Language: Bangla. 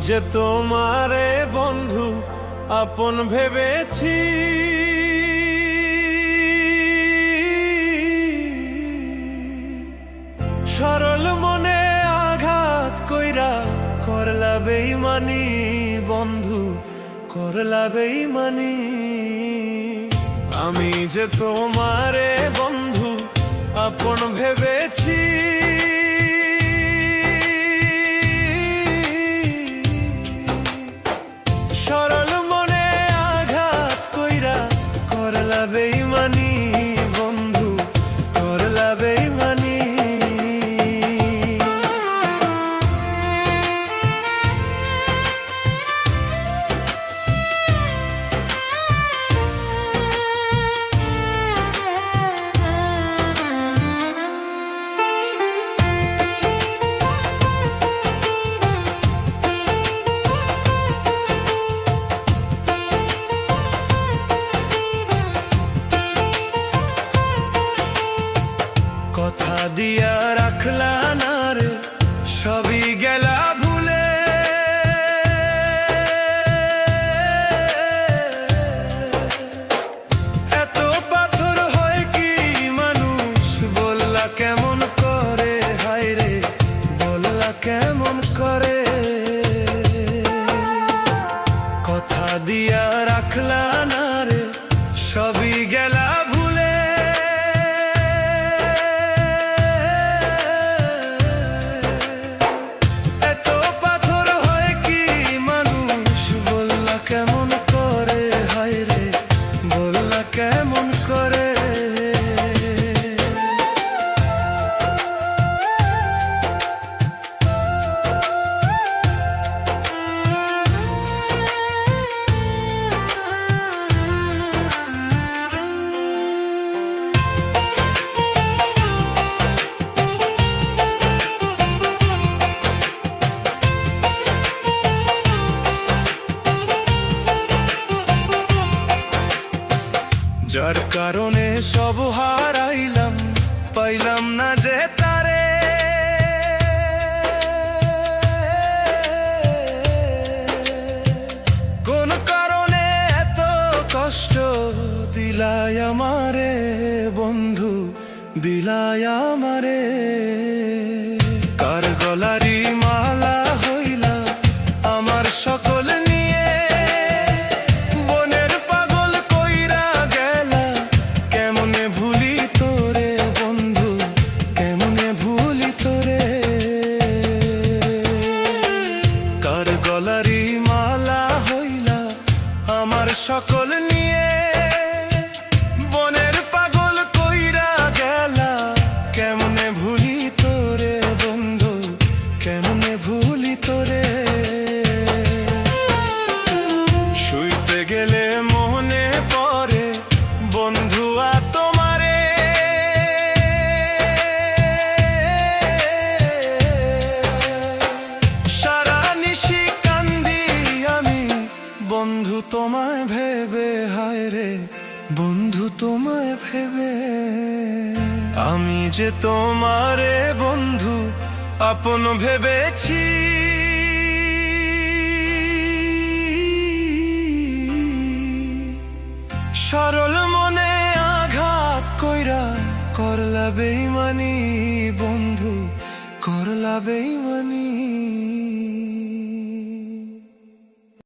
যে তোমারে বন্ধু আপন ভেবেছি, সরল মনে আঘাত কইরা করলা বেইমানি বন্ধু, করলা বেইমানি। আমি যে তোমারে বন্ধু আপন ভেবেছি, সরল মনে আঘাত কইরা করলা বেইমানি বন্ধু, করলা বেইমানি। কথা দিয়া রাখলা না রে, সবই গেলা ভুলে। এত পাথর হয় কি মানুষ, বললা কেমন করে, হায় রে বললা কেমন করে। কথা দিয়া রাখলা না রে, সবই গেলা ভুলে। কেমন করে, হায় রে বললা কেমন করে। যার কারণে সব হারাইলাম, পাইলাম না যে তারে। কোন কারণে এত কষ্ট দিলাই আমারে বন্ধু, দিলাই আমারে। কার গলারি মালা হইলা আমার সকল নিয়ে, গলারি মালা হইলা আমার সকল নিয়ে। বনের পাগল কইরা গেলা, কেমনে ভুলি তোরে বন্ধু, কেমনে ভুলি তোরে। শুইতে গেলে মনে পড়ে বন্ধু তোমারে। বন্ধু তোমায় ভেবে, হায় রে বন্ধু তোমায় ভেবে। আমি যে তোমারে বন্ধু আপন ভেবেছি, সরল মনে আঘাত কইরা করলা বেইমানি বন্ধু, করলা বেইমানি।